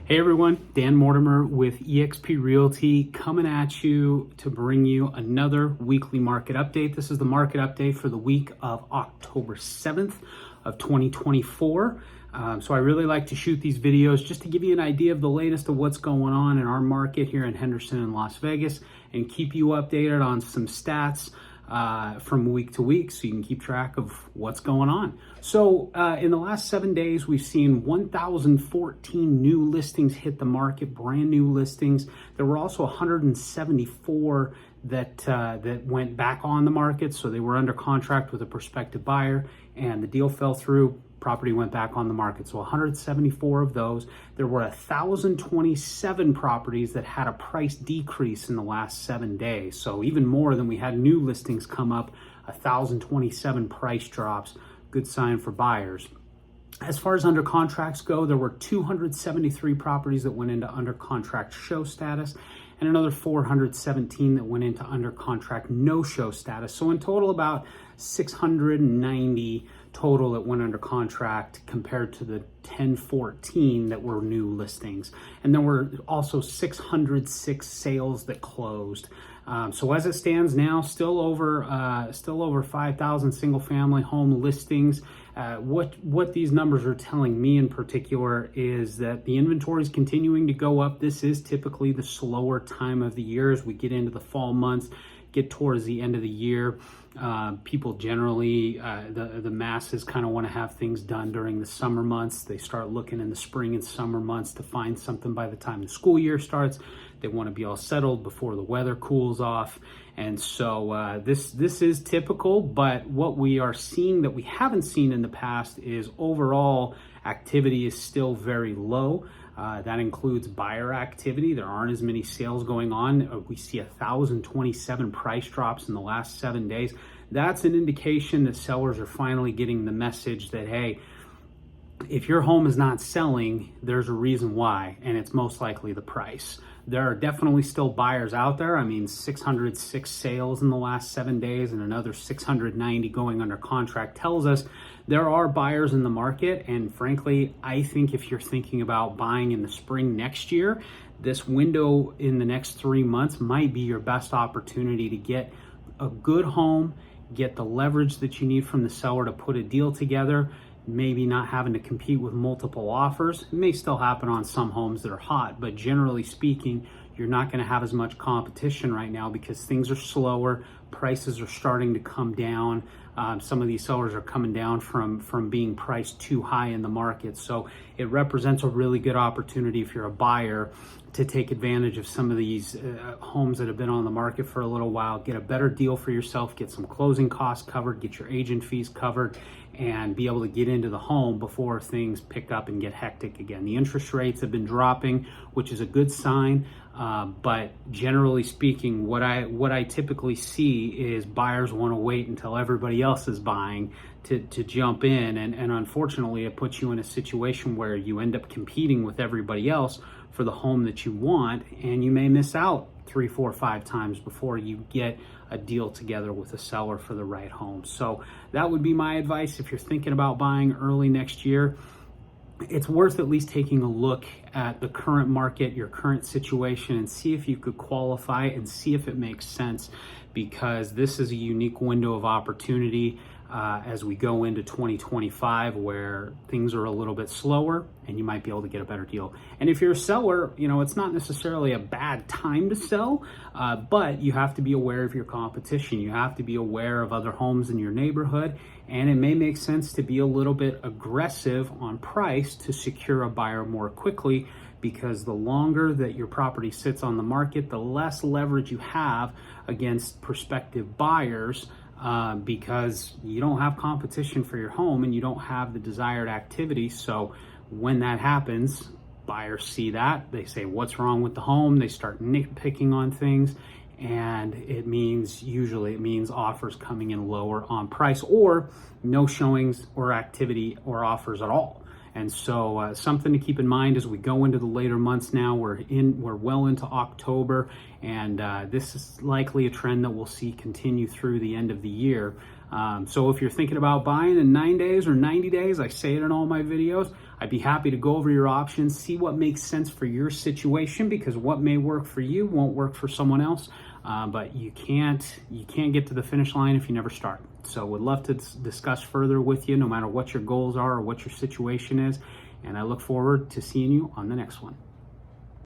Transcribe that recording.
Hey everyone, Dan Mortimer with eXp Realty coming at you to bring you another weekly market update. This is the market update for the week of October 7th of 2024. So I really like to shoot these videos just to give you an idea of the latest of what's going on in our market here in Henderson and Las Vegas and keep you updated on some stats from week to week so you can keep track of what's going on. So in the last 7 days, we've seen 1,014 new listings hit the market, brand new listings. There were also 174 that went back on the market. So they were under contract with a prospective buyer and the deal fell through. Property went back on the market. So 174 of those. There were 1,027 properties that had a price decrease in the last 7 days. So even more than we had new listings come up, 1,027 price drops. Good sign for buyers. As far as under contracts go, there were 273 properties that went into under contract show status and another 417 that went into under contract no-show status. So in total, about 690 total that went under contract compared to the 1014 that were new listings. And there were also 606 sales that closed. So as it stands now, still over 5,000 single family home listings. What these numbers are telling me in particular is that the inventory is continuing to go up. This is typically the slower time of the year as we get into the fall months, get towards the end of the year. People generally, the masses kind of want to have things done during the summer months. They start looking in the spring and summer months to find something by the time the school year starts. They want to be all settled before the weather cools off. And so this is typical, but what we are seeing that we haven't seen in the past is overall activity is still very low. That includes buyer activity. There aren't as many sales going on. We see 1,027 price drops in the last 7 days. That's an indication that sellers are finally getting the message that, hey, if your home is not selling, there's a reason why, and it's most likely the price. There are definitely still buyers out there. I mean, 606 sales in the last 7 days and another 690 going under contract tells us there are buyers in the market. And frankly, I think if you're thinking about buying in the spring next year, this window in the next 3 months might be your best opportunity to get a good home, get the leverage that you need from the seller to put a deal together, maybe not having to compete with multiple offers. It may still happen on some homes that are hot, but generally speaking, you're not going to have as much competition right now because things are slower, prices are starting to come down. Some of these sellers are coming down from being priced too high in the market. So it represents a really good opportunity if you're a buyer to take advantage of some of these homes that have been on the market for a little while, get a better deal for yourself, get some closing costs covered, get your agent fees covered, and be able to get into the home before things pick up and get hectic again. The interest rates have been dropping, which is a good sign. But generally speaking, what I typically see is buyers want to wait until everybody else is buying to jump in. And unfortunately, it puts you in a situation where you end up competing with everybody else for the home that you want, and you may miss out 3, 4, 5 times before you get a deal together with a seller for the right home. So that would be my advice if you're thinking about buying early next year. It's worth at least taking a look at the current market, your current situation, and see if you could qualify and see if it makes sense, because this is a unique window of opportunity as we go into 2025 where things are a little bit slower and you might be able to get a better deal. And if you're a seller, you know, it's not necessarily a bad time to sell, but you have to be aware of your competition. You have to be aware of other homes in your neighborhood, and it may make sense to be a little bit aggressive on price to secure a buyer more quickly, because the longer that your property sits on the market, the less leverage you have against prospective buyers, because you don't have competition for your home and you don't have the desired activity. So when that happens, buyers see that, they say, what's wrong with the home? They start nitpicking on things, and usually it means offers coming in lower on price or no showings or activity or offers at all. And so something to keep in mind as we go into the later months now. We're well into October, and this is likely a trend that we'll see continue through the end of the year. So if you're thinking about buying in 9 days or 90 days, I say it in all my videos, I'd be happy to go over your options, see what makes sense for your situation, because what may work for you won't work for someone else. But you can't get to the finish line if you never start. So would love to discuss further with you, no matter what your goals are or what your situation is. And I look forward to seeing you on the next one.